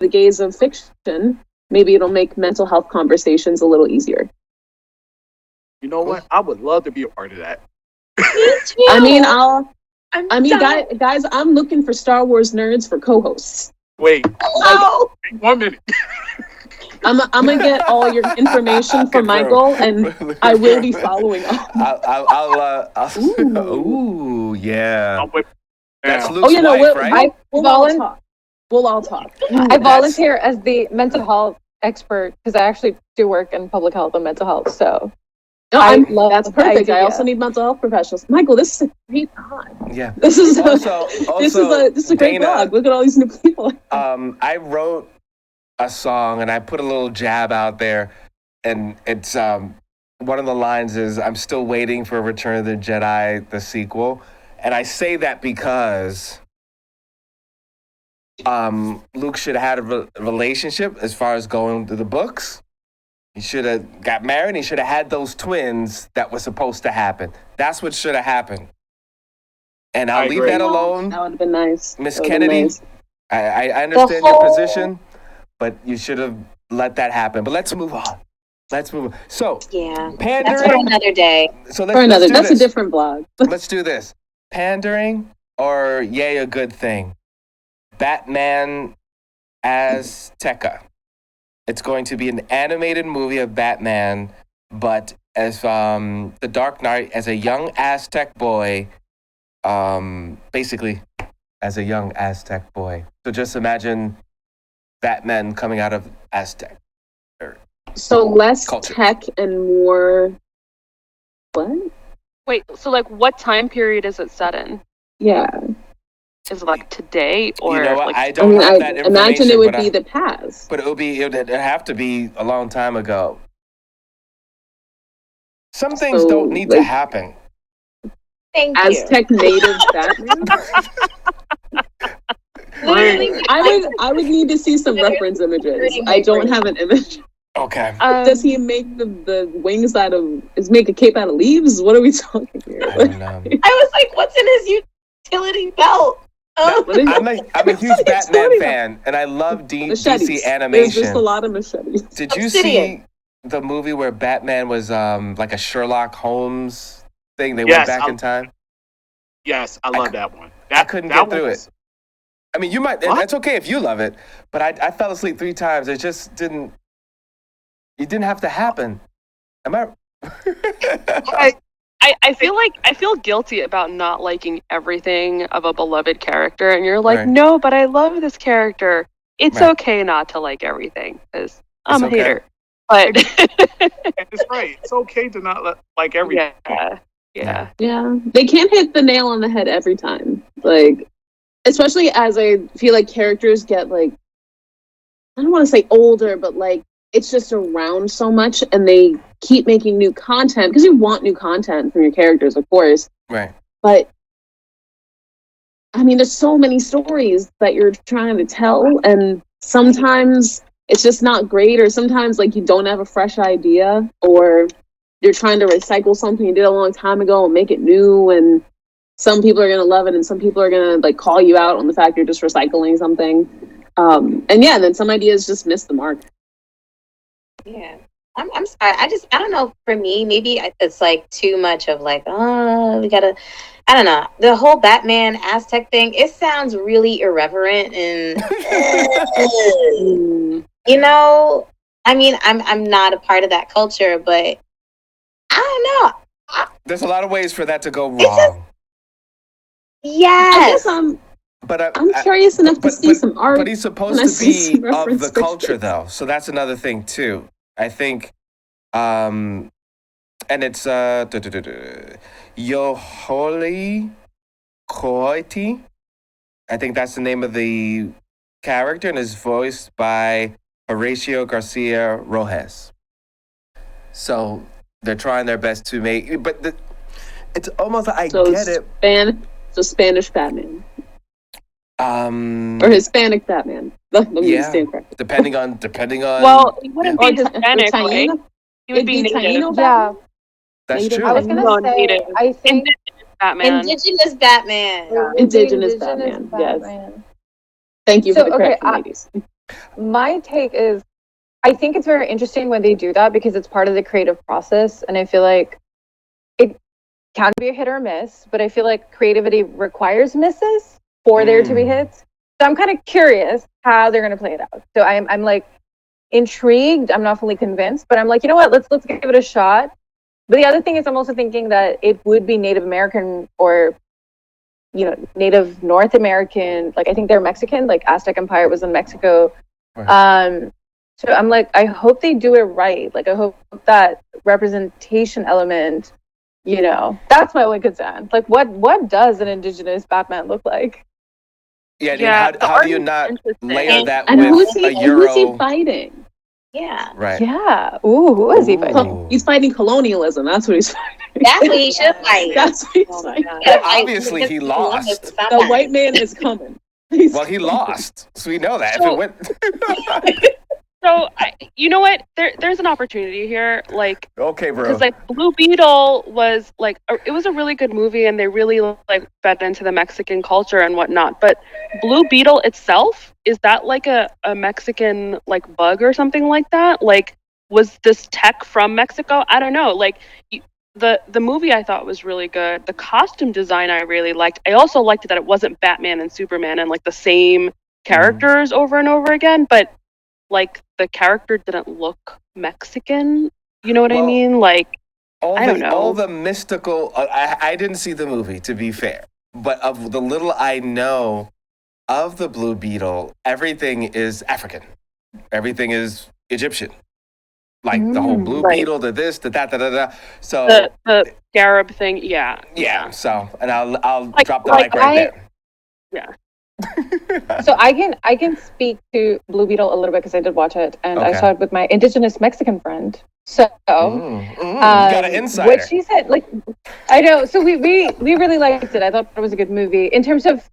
the gaze of fiction, maybe it'll make mental health conversations a little easier. You know what? I would love to be a part of that. Me too. I mean, done. guys, I'm looking for Star Wars nerds for co-hosts. Wait, Hello. 1 minute. I'm gonna get all your information from Michael, and I will be following up. Ooh, yeah. That's Now, Luke's wife, right? We'll all talk. We'll all talk. I volunteer as the mental health expert because I actually do work in public health and mental health. So that's perfect. idea. I also need mental health professionals. Michael, this is a great pod. Yeah. This is Also, this is a great Dana, blog. Look at all these new people. I wrote a song and I put a little jab out there, and it's one of the lines is "I'm still waiting for Return of the Jedi, the sequel," and I say that because Luke should have had a relationship as far as going to the books. He should have got married. He should have had those twins that were supposed to happen. That's what should have happened. And I'll leave that alone. That would have been nice. Miss Kennedy, nice. I understand your position, but you should have let that happen. But let's move on. So, yeah, pandering. That's for another day. So that's a different blog. Let's do this. Pandering or yay, a good thing? Batman Azteca. It's going to be an animated movie of Batman, but as the Dark Knight as a young Aztec boy, basically as a young Aztec boy. So just imagine Batman coming out of Aztec. So less culture. Tech and more what? Wait, so like what time period is it set in? Yeah. Is it like today or you know what? like I don't have that information. Imagine it would be the past. But it'd have to be a long time ago. Some things don't need to happen. Thank you. Aztec native Batman. I would need to see some reference images. I don't have an image. Okay. Does he make the wings out of? Make a cape out of leaves? What are we talking here? I don't know. I was like, what's in his utility belt? I'm a huge Batman fan, and I love DC animation. There's just a lot of machetes. Did you see the movie where Batman was like a Sherlock Holmes thing? They went back in time. Yes, I love that one. I couldn't get through it. I mean, you might. That's okay if you love it, but I fell asleep 3 times. It just didn't. It didn't have to happen. Am I? I feel guilty about not liking everything of a beloved character, and you're like, no, but I love this character. It's okay not to like everything because I'm a hater. But it's right. It's okay to not like everything. Yeah. They can't hit the nail on the head every time. Like, especially as I feel like characters get like, I don't want to say older, but like it's just around so much, and they keep making new content because you want new content from your characters, of course. Right. But I mean, there's so many stories that you're trying to tell, and sometimes it's just not great, or sometimes like you don't have a fresh idea, or you're trying to recycle something you did a long time ago and make it new, and some people are gonna love it, and some people are gonna like call you out on the fact you're just recycling something. And then some ideas just miss the mark. Yeah. I'm sorry. I don't know. For me, maybe it's like too much of like, we gotta. I don't know. The whole Batman Aztec thing. It sounds really irreverent and, you know. I mean, I'm not a part of that culture, but I don't know. There's a lot of ways for that to go wrong. Yes. I'm curious enough to see some art. But he's supposed to be of the culture, though. So that's another thing, too. I think, and it's Yoholi Coyote. I think that's the name of the character, and is voiced by Horacio Garcia Rojas. So they're trying their best to make, but it's almost like get it. So Spanish Batman. Or Hispanic Batman. Depending on. Well, he wouldn't be Hispanic, right? He would be native. Yeah, that's true. I was gonna say, native. I think Indigenous Batman. Indigenous Batman. Yes. Thank you for the correction, ladies. My take is, I think it's very interesting when they do that because it's part of the creative process, and I feel like it can be a hit or miss, but I feel like creativity requires misses for there to be hits. So I'm kind of curious how they're going to play it out. So I'm like intrigued. I'm not fully convinced, but I'm like, you know what? Let's give it a shot. But the other thing is, I'm also thinking that it would be Native American or Native North American. Like I think they're Mexican. Like Aztec Empire was in Mexico. Right. So I'm like, I hope they do it right. Like I hope that representation element. That's my only concern. Like, what does an indigenous Batman look like? Yeah, I mean, how do you not layer that and with who's he, a Euro? Who's he fighting? Yeah. Right. Yeah. Ooh, who is he fighting? He's fighting colonialism. That's what he's fighting. That's what he should fight. That's what he's fighting. Well, obviously, he lost. The white man is coming. Well, he lost, so we know that. So, if it went... So, you know what? There's an opportunity here. Like, okay, bro. Because like Blue Beetle was like it was a really good movie, and they really like fed into the Mexican culture and whatnot. But Blue Beetle itself, is that like a Mexican like bug or something like that? Like, was this tech from Mexico? I don't know. Like the movie I thought was really good. The costume design I really liked. I also liked that it wasn't Batman and Superman and like the same characters over and over again, but like the character didn't look Mexican. You know what I mean? Like, I don't know. All the mystical. I didn't see the movie, to be fair, but of the little I know of the Blue Beetle, everything is African. Everything is Egyptian. Like the whole Blue Beetle, the this, the that, da. So the scarab thing, yeah. So, and I'll drop the mic right there. Yeah. So I can speak to Blue Beetle a little bit because I did watch it, and I saw it with my indigenous Mexican friend. So got an insider. What she said, like, I know. So we really liked it. I thought it was a good movie. In terms of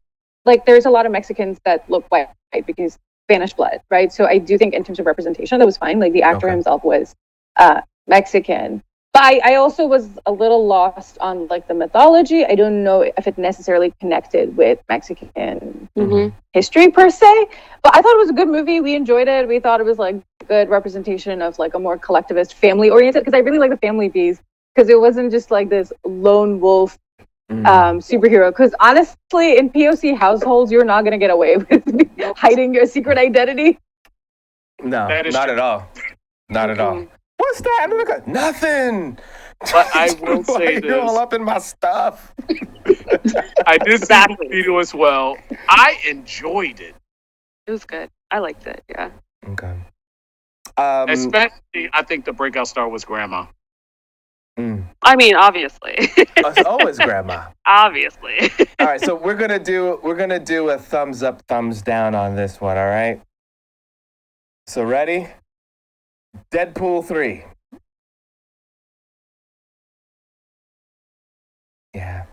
like, there's a lot of Mexicans that look white because Spanish blood, right? So I do think in terms of representation, that was fine. Like the actor himself was Mexican. But I also was a little lost on like the mythology. I don't know if it necessarily connected with Mexican history per se. But I thought it was a good movie. We enjoyed it. We thought it was like good representation of like a more collectivist, family oriented. Because I really like the family piece because it wasn't just like this lone wolf superhero. Because honestly, in POC households, you're not gonna get away with hiding your secret identity. No, not at all. Not at all. What's that? Nothing. But I will say this. You're all up in my stuff. I did see Blue Beetle as well. I enjoyed it. It was good. I liked it, yeah. Okay. Especially, I think the breakout star was Grandma. I mean, obviously. It's always Grandma. Obviously. All right, so we're gonna do a thumbs up, thumbs down on this one, all right? So ready? Deadpool 3. Yeah.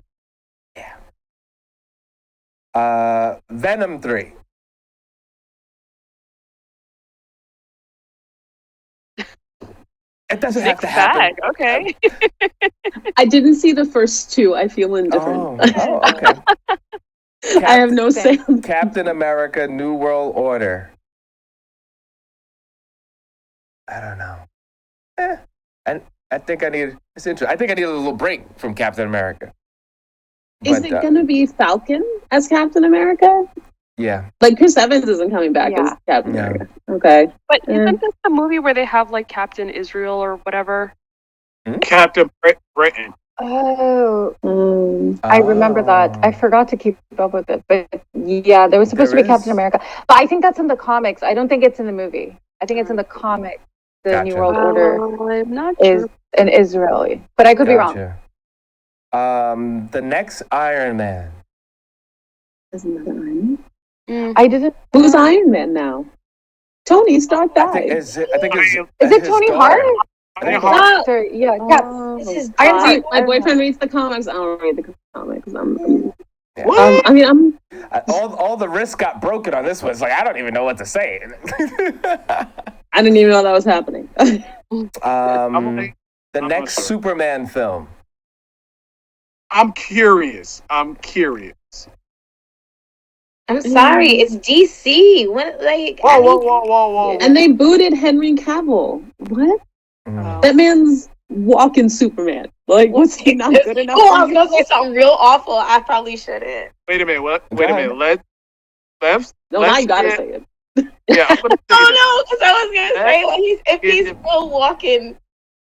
Venom 3. It doesn't have to happen. Okay. I didn't see the first two. I feel indifferent. Oh, okay. I have no say. Captain America: New World Order. I don't know. And I think it's interesting. I think I need a little break from Captain America. Is it going to be Falcon as Captain America? Yeah. Like Chris Evans isn't coming back as Captain America. Okay. But isn't this the movie where they have like Captain Israel or whatever? Captain Britain. Oh, I remember that. I forgot to keep up with it, but yeah, there was supposed to be Captain America. But I think that's in the comics. I don't think it's in the movie. I think it's in the comic. The New World Order I'm not is an Israeli, but I could be wrong. The next Iron Man. Is another Iron Man? I didn't. Who's Iron Man now? Tony Stark died. Is it Tony Hart? Yeah, my boyfriend reads the comics. I don't read the comics. All the wrists got broken on this one. It's like I don't even know what to say. I didn't even know that was happening. The next Superman film. I'm curious. I'm sorry, it's DC. When Whoa. And they booted Henry Cavill. What? That man's walking Superman. Like, was he not good enough? Oh, I was gonna say something real awful. I probably shouldn't. Wait a minute. What? Wait a minute. Let's now you gotta say it. Yeah. I'm gonna say Oh no, because I was gonna say if he's still walking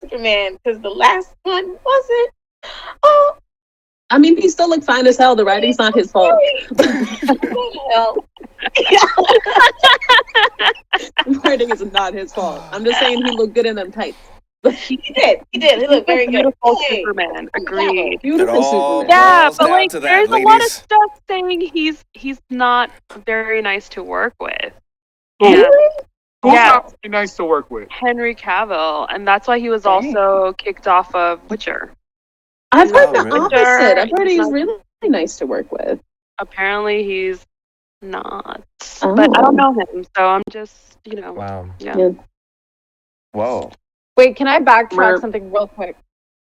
Superman, because the last one wasn't. Oh, I mean, he still looked fine as hell. The writing's not his fault. The writing is not his fault. I'm just saying he looked good in them tights. He did. He looked very good. Beautiful Superman. Agreed. Beautiful Superman. Yeah, but like, there's a lot of stuff saying he's not very nice to work with. Yeah. Who's Yeah. not very nice to work with? Henry Cavill, and that's why he was also kicked off of Witcher. I've heard the really? opposite. I've heard he's Not- really nice to work with. Apparently, he's not. But I don't know him, so I'm just, Wow. Yeah. Whoa. Wait, can I backtrack something real quick?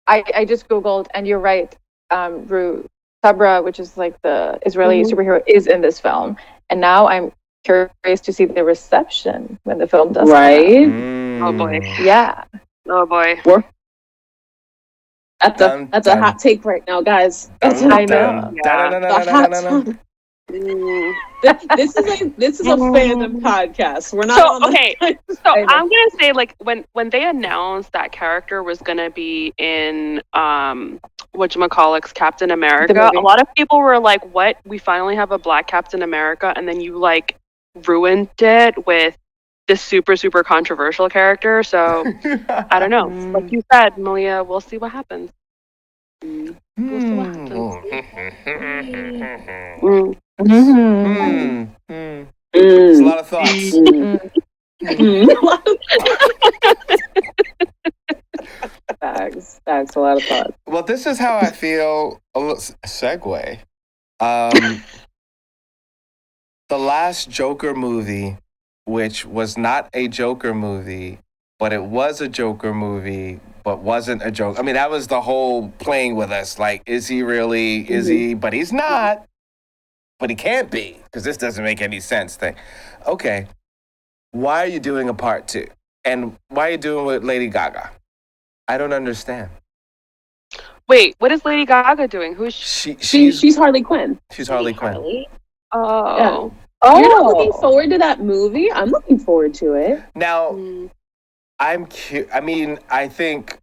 I just Googled, and you're right. Rue Sabra, which is like the Israeli superhero, is in this film. And now I'm curious to see the reception when the film does come out. Oh boy. Yeah. Oh boy. That's a hot take right now, guys. I know. This is a fandom podcast. We're not So I'm gonna say, like, when they announced that character was gonna be in whatchamacallit's Captain America, a lot of people were like, "What? We finally have a black Captain America," and then you like ruined it with this super controversial character. So I don't know. Like you said, Maliha, we'll see what happens. We'll see what happens. It's a lot of thoughts. Facts, a lot of thoughts. Well, this is how I feel. A little segue. The last Joker movie, which was not a Joker movie, but it was a Joker movie, but wasn't a joke. I mean, that was the whole playing with us. Like, is he really? Is he? But he's not. But he can't be, because this doesn't make any sense. Thing. Okay, why are you doing a part 2? And why are you doing it with Lady Gaga? I don't understand. Wait, what is Lady Gaga doing? Who's she's Harley Quinn. She's Harley Quinn. Oh. Yeah. You're not looking forward to that movie? I'm looking forward to it. Now, I think,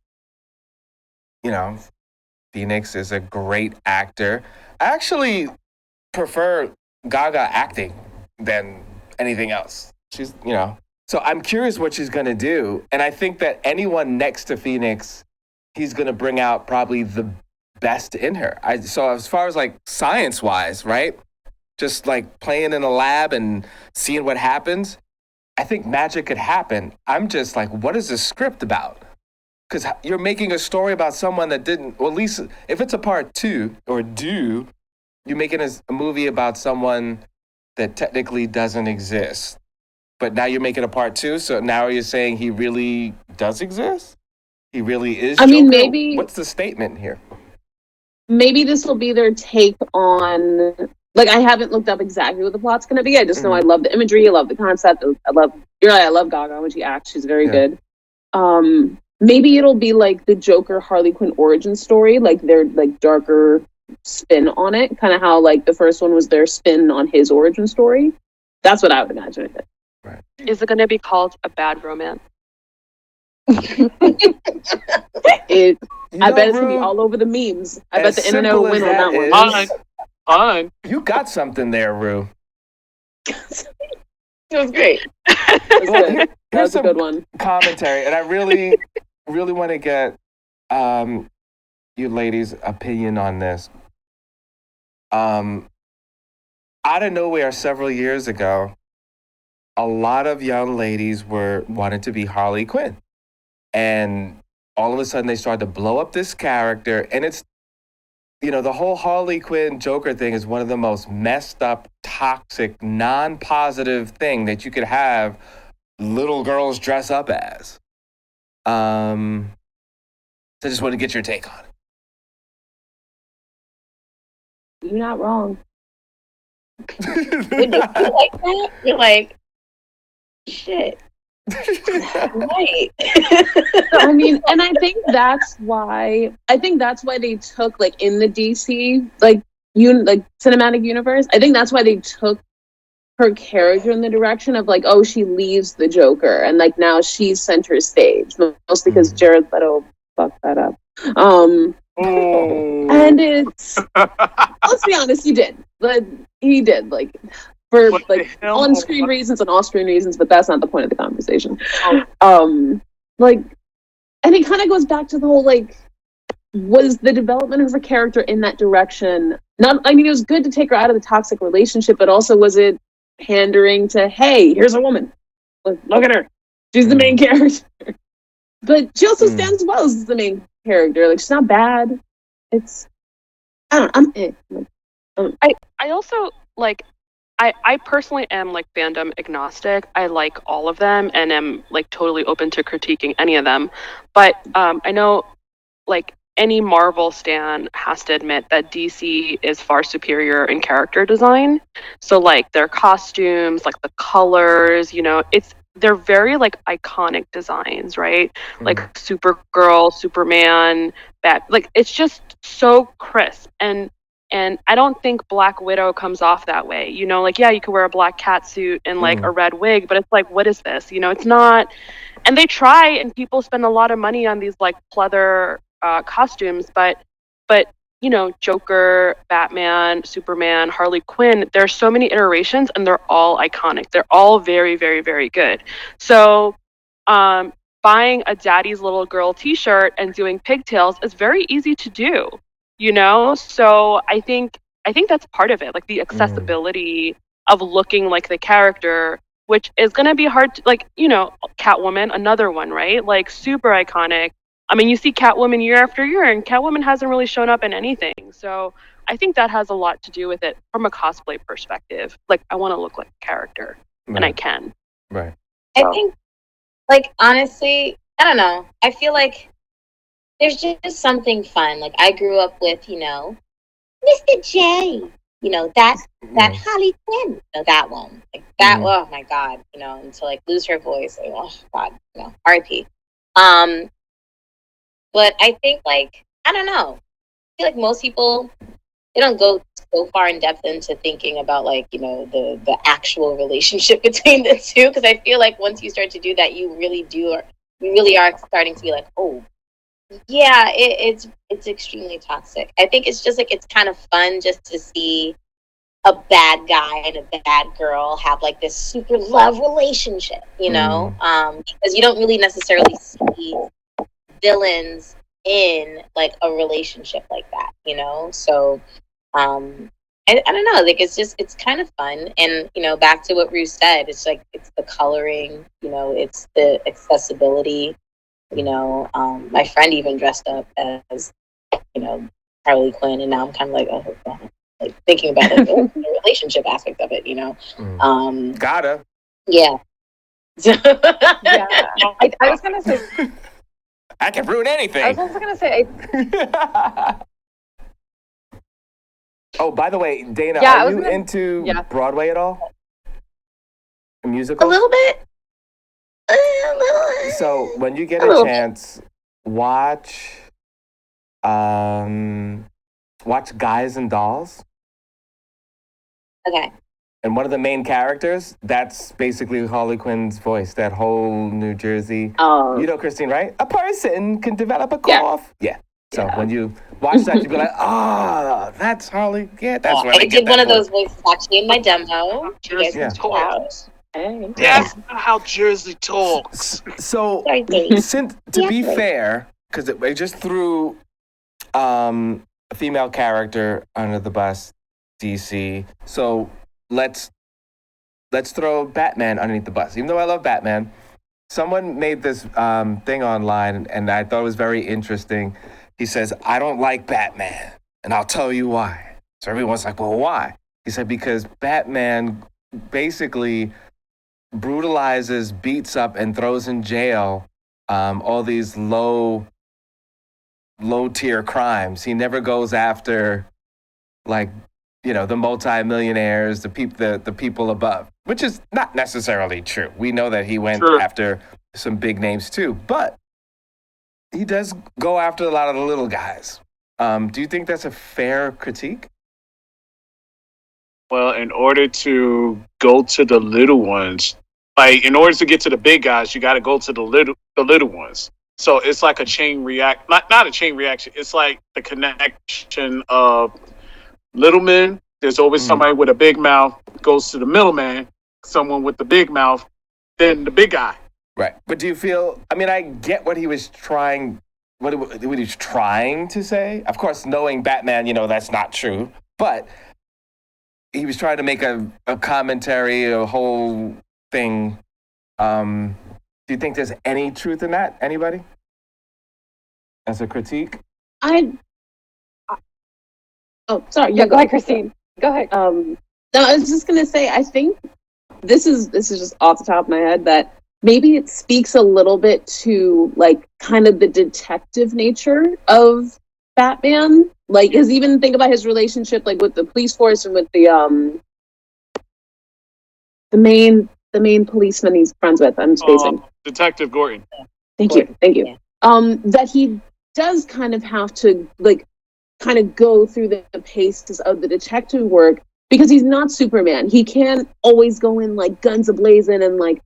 Phoenix is a great actor. I actually prefer Gaga acting than anything else. She's, so I'm curious what she's going to do. And I think that anyone next to Phoenix, he's going to bring out probably the best in her. So as far as like science-wise, right? Just like playing in a lab and seeing what happens, I think magic could happen. I'm just like, what is this script about? Because you're making a story about someone that didn't, or at least if it's a part 2 or you're making a movie about someone that technically doesn't exist. But now you're making a part 2, so now you're saying he really does exist? He really is Joker? mean, maybe... What's the statement here? Maybe this will be their take on... Like, I haven't looked up exactly what the plot's going to be. I just know I love the imagery. I love the concept. I love Gaga when she acts. She's very good. Maybe it'll be like the Joker Harley Quinn origin story, like their like darker spin on it, kind of how like the first one was their spin on his origin story. That's what I would imagine it. Right. Is it going to be called A Bad Romance? I bet it's going to be all over the memes. I bet the internet will win on that one. On. You got something there, Rue. It was great. That's a good one. Commentary, and I really, really want to get you ladies' opinion on this. Out of nowhere, several years ago, a lot of young ladies wanted to be Harley Quinn, and all of a sudden they started to blow up this character, and it's. The whole Harley Quinn Joker thing is one of the most messed up, toxic, non-positive thing that you could have little girls dress up as. So I just want to get your take on it. You're not wrong. When you feel like that, you're like, shit. Right. I mean, and I think that's why they took, like, in the DC like cinematic universe. I think that's why they took her character in the direction of, like, oh, she leaves the Joker and, like, now she's center stage, mostly because Jared Leto fucked that up. And it's, let's be honest, he did. But he did, like, for like on-screen reasons and off-screen reasons, but that's not the point of the conversation. Like, and it kind of goes back to the whole, like, was the development of her character in that direction not, I mean, it was good to take her out of the toxic relationship, but also was it pandering to, hey, here's a woman, look at her, she's the main character, but she also stands well as the main character, like, she's not bad. It's, I don't know, I also, like, I personally am, like, fandom agnostic. I like all of them and am, like, totally open to critiquing any of them. But I know, like, any Marvel stan has to admit that DC is far superior in character design. So, like, their costumes, like the colors, you know, they're very, like, iconic designs, right? Like Supergirl, Superman, like, it's just so crisp. And I don't think Black Widow comes off that way. You know, like, yeah, you could wear a black cat suit and, like, a red wig, but it's like, what is this? You know, it's not. And they try, and people spend a lot of money on these, like, pleather costumes, but you know, Joker, Batman, Superman, Harley Quinn, there's so many iterations, and they're all iconic. They're all very, very, very good. So buying a daddy's little girl t-shirt and doing pigtails is very easy to do, you know? So I think that's part of it, like the accessibility of looking like the character, which is going to be hard to, like, you know, Catwoman, another one, right? Like, super iconic. I mean, you see Catwoman year after year, and Catwoman hasn't really shown up in anything. So I think that has a lot to do with it from a cosplay perspective. Like, I want to look like a character, and I can. Right. I think, like, honestly, I don't know. I feel like there's just something fun. Like, I grew up with, you know, Mr. J. You know, that Harley Quinn. You know, that one. Like, that, oh my God. You know, and to, like, lose her voice. Like, oh God. You know, R.I.P. But I think, like, I don't know. I feel like most people, they don't go so far in depth into thinking about, like, you know, the actual relationship between the two. Because I feel like once you start to do that, you really are starting to be like, oh, yeah, it's extremely toxic. I think it's just, like, it's kind of fun just to see a bad guy and a bad girl have, like, this super love relationship, you know, because you don't really necessarily see villains in, like, a relationship like that, you know. So I don't know, like, it's kind of fun. And, you know, back to what Ruth said, it's like, it's the coloring, you know, it's the accessibility, you know. My friend even dressed up as, you know, Harley Quinn, and now I'm kind of like, oh God, like, thinking about, like, the relationship aspect of it, you know. Gotta. Yeah. Yeah. I was gonna say, I can ruin anything. I was also gonna say, oh, by the way, Dana, Yeah, are you into Broadway at all? Musicals? A little bit. A little. So when you get a chance, watch Guys and Dolls. Okay. And one of the main characters, that's basically Harley Quinn's voice, that whole New Jersey. Oh. You know Kristine, right? A person can develop a cough. Yeah. So when you watch that, you'll be like, that's Harley. Yeah, that's where I did one of those voices actually in my demo. Jersey talks. Hey. That's how Jersey talks. So, to be fair, because they just threw a female character under the bus, DC. So let's throw Batman underneath the bus. Even though I love Batman, someone made this thing online, and I thought it was very interesting. He says, I don't like Batman, and I'll tell you why. So everyone's like, well, why? He said, because Batman basically brutalizes, beats up, and throws in jail all these low-tier crimes. He never goes after, like, the multi-millionaires, the people above, which is not necessarily true. We know that he went after some big names too, but he does go after a lot of the little guys. Do you think that's a fair critique? Well, in order to go to the little ones, like in order to get to the big guys, you got to go to the little ones. So it's like a chain react, not a chain reaction. It's like the connection of little men. There's always somebody with a big mouth goes to the middleman, someone with the big mouth, then the big guy. Right. But do you feel? I mean, I get what he was trying. What he was trying to say. Of course, knowing Batman, that's not true. But he was trying to make a commentary, a whole thing. Do you think there's any truth in that? Anybody? As a critique? Oh, sorry. Yeah, go ahead, Kristine. Go ahead. No, I was just gonna say, I think this is just off the top of my head that maybe it speaks a little bit to like kind of the detective nature of Batman. Like, because even think about his relationship like with the police force and with the main policeman he's friends with. I'm spacing. Detective Gordon. Thank you. Yeah. That he does kind of have to like kind of go through the paces of the detective work because he's not Superman. He can't always go in like guns a-blazing and like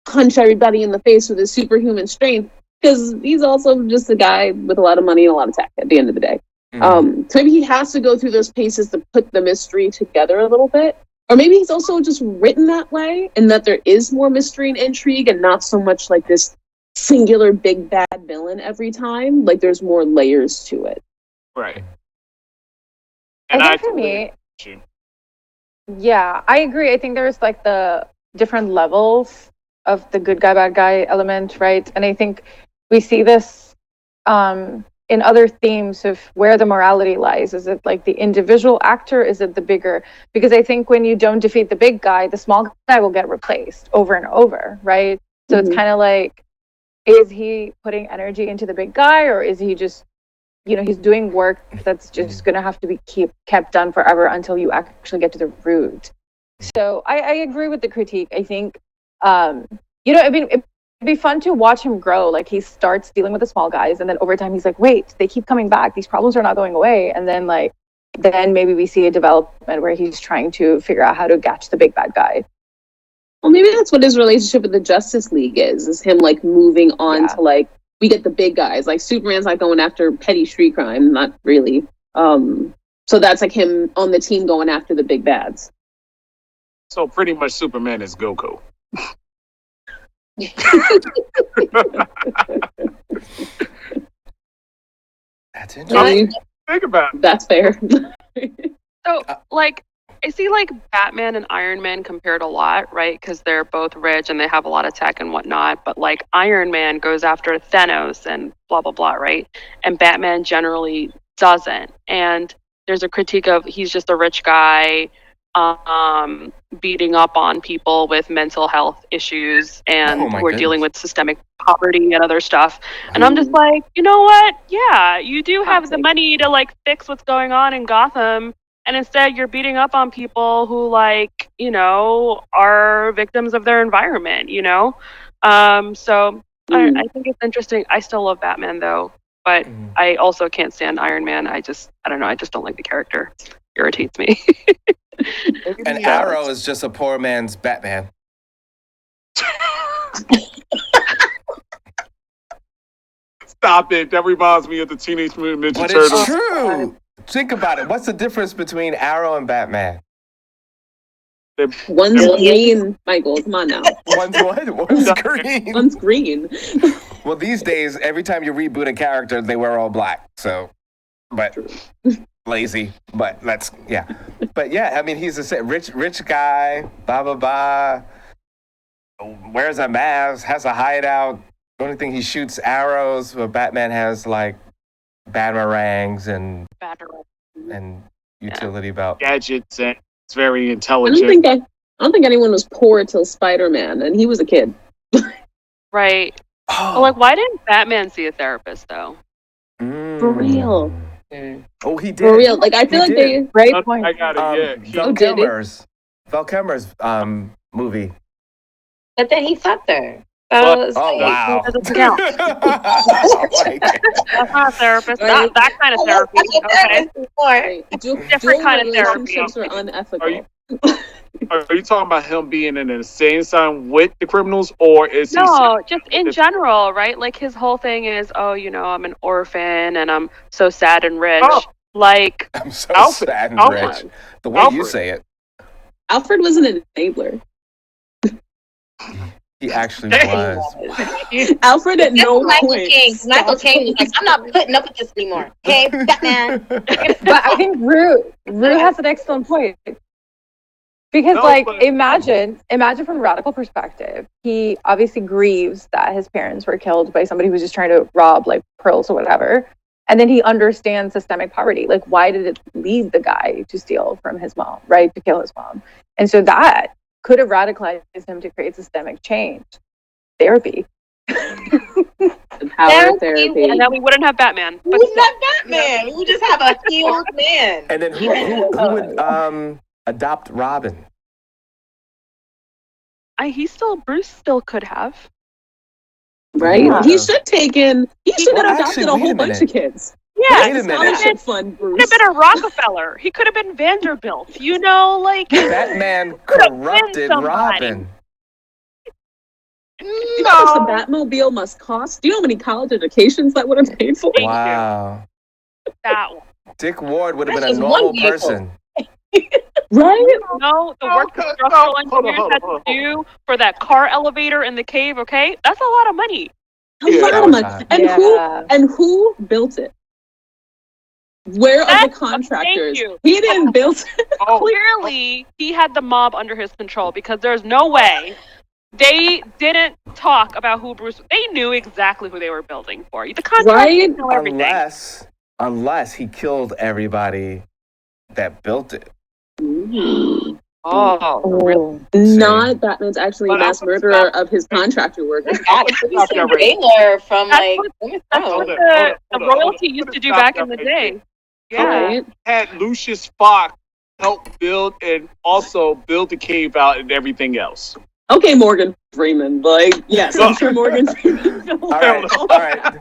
punch everybody in the face with his superhuman strength because he's also just a guy with a lot of money and a lot of tech at the end of the day. So maybe he has to go through those paces to put the mystery together a little bit. Or maybe he's also just written that way and that there is more mystery and intrigue and not so much like this singular big bad villain every time. Like there's more layers to it. Right. And I think for me, yeah, I agree. I think there's like the different levels of the good guy, bad guy element, right? And I think we see this in other themes of where the morality lies. Is it like the individual actor? Is it the bigger? Because I think when you don't defeat the big guy, the small guy will get replaced over and over, right? So it's kind of like, is he putting energy into the big guy, or is he just, he's doing work that's just going to have to be kept done forever until you actually get to the root. So I agree with the critique. I think, it'd be fun to watch him grow. Like he starts dealing with the small guys, and then over time he's like, wait, they keep coming back. These problems are not going away. And then then maybe we see a development where he's trying to figure out how to catch the big bad guy. Well, maybe that's what his relationship with the Justice League is him like moving on to like, we get the big guys. Like Superman's like going after petty street crime, not really. So that's like him on the team going after the big bads. So pretty much Superman is Goku. That's interesting. Think about it. That's fair. So, I see Batman and Iron Man compared a lot, right? Because they're both rich and they have a lot of tech and whatnot. But Iron Man goes after Thanos and blah, blah, blah, right? And Batman generally doesn't. And there's a critique of he's just a rich guy beating up on people with mental health issues and who are dealing with systemic poverty and other stuff. And I'm just like, you know what? Yeah, you do have the money to fix what's going on in Gotham. And instead you're beating up on people who are victims of their environment, So I think it's interesting. I still love Batman though, but I also can't stand Iron Man. I don't know. I just don't like the character. It irritates me. And Arrow is just a poor man's Batman. Stop it. That reminds me of the Teenage Mutant Ninja Turtles. But it's true. Think about it. What's the difference between Arrow and Batman? One's green, Michael. Come on now. One's what? One's green. One's green. Well, these days, every time you reboot a character, they wear all black. So, but lazy. But But yeah, I mean, he's a rich guy. Blah blah blah. Wears a mask. Has a hideout. The only thing he shoots arrows. But Batman has batarangs and utility belt gadgets, and it's very intelligent. I don't think anyone was poor till Spider-Man, and he was a kid. Right. Oh. Well, why didn't Batman see a therapist though? For real. Oh, he did. For real. Like, I feel He like did. they. Great point. I got it. Yeah. Val did it? Kilmer's movie. But then he fucked her. Well, So it's Oh like, wow! That doesn't count. Like, That's not a therapist. Right. Not that kind of therapy. Okay. Right. Different Dual kind of therapy. relationships are unethical. Are you talking about him being in an insane asylum with the criminals, or is he? No, just in general, right? Like his whole thing is, oh, I'm an orphan and I'm so sad and rich. Oh. Like, I'm so Alfred, sad and Alfred. rich. The way you Alfred. say it, Alfred was an enabler. he actually Dang. was. Alfred at no Michael point. King. Michael stopped. King was like, I'm not putting up with this anymore. Okay, Batman. But I think Rue has an excellent point. Because No, like but- imagine from a radical perspective, he obviously grieves that his parents were killed by somebody who was just trying to rob like pearls or whatever. And then he understands systemic poverty. Like, why did it lead the guy to steal from his mom, right? To kill his mom. And so that could have radicalized him to create systemic change. Therapy. The power of therapy. and then we wouldn't have Batman. But Who's not Batman? We just have a healed man. And then who would adopt Robin? Bruce still could have. Right? Yeah. He should take in. He should have Well, adopted actually, a wait whole a bunch of minute. kids. Yeah, Wait a minute. Scholarship fund, he Bruce. could have been a Rockefeller. He could have been Vanderbilt. Like Batman corrupted somebody. Robin. You know how much the Batmobile must cost? Do you know how many college educations that would have paid for? Thank you. Wow. that one. Dick Ward would have That's been a just one normal vehicle. person. Right? No, the work the structural engineers had to do for that car elevator in the cave. Okay, that's a lot of money. A Yeah, lot that of was money. hot. And who built it? Where are the Thank contractors? you. He didn't build it. Oh, Clearly, he had the mob under his control because there's no way they didn't talk about who Bruce. They knew exactly who they were building for. The contractors Right? know everything. Unless he killed everybody that built it. Oh, Not Batman's actually a But I mass would murderer stop- of his contractor workers. Baylor from That's like what- Game of that's Thrones. what Hold the on, royalty hold used on. to do Stop back that in the right day. Yeah. Right? had Lucius Fox help build and also build the cave out and everything else. Okay, Morgan Freeman. Like, yes, I'm sure Morgan Freeman. All right.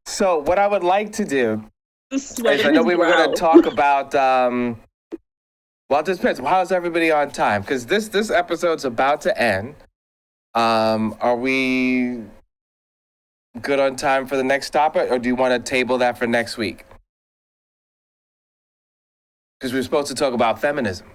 So what I would like to do is, I know we were going to talk about. Well, it depends. How's everybody on time? Because this episode's about to end. Are we good on time for the next topic, or do you want to table that for next week? Because we're supposed to talk about feminism.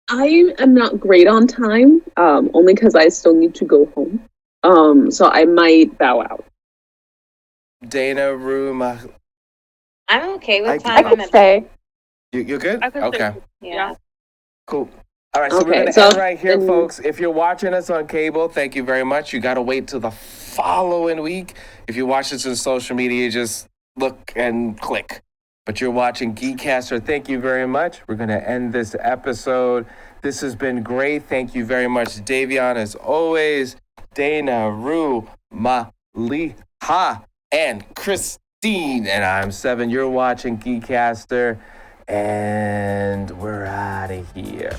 I am not great on time, only because I still need to go home. So I might bow out. Dana, Rue, I'm okay with I time. I could stay. you're good? I could Okay. say- Yeah. Cool. All right, so we're Okay, going to so end right here, then- folks. If you're watching us on cable, thank you very much. You got to wait till the following week. If you watch this on social media, just look and click. But you're watching GEEKCASTER. Thank you very much. We're going to end this episode. This has been great. Thank you very much, Dayveonne, as always. Dana, Rue, Maliha, and Kristine. And I'm Seven. You're watching GEEKCASTER. And we're out of here.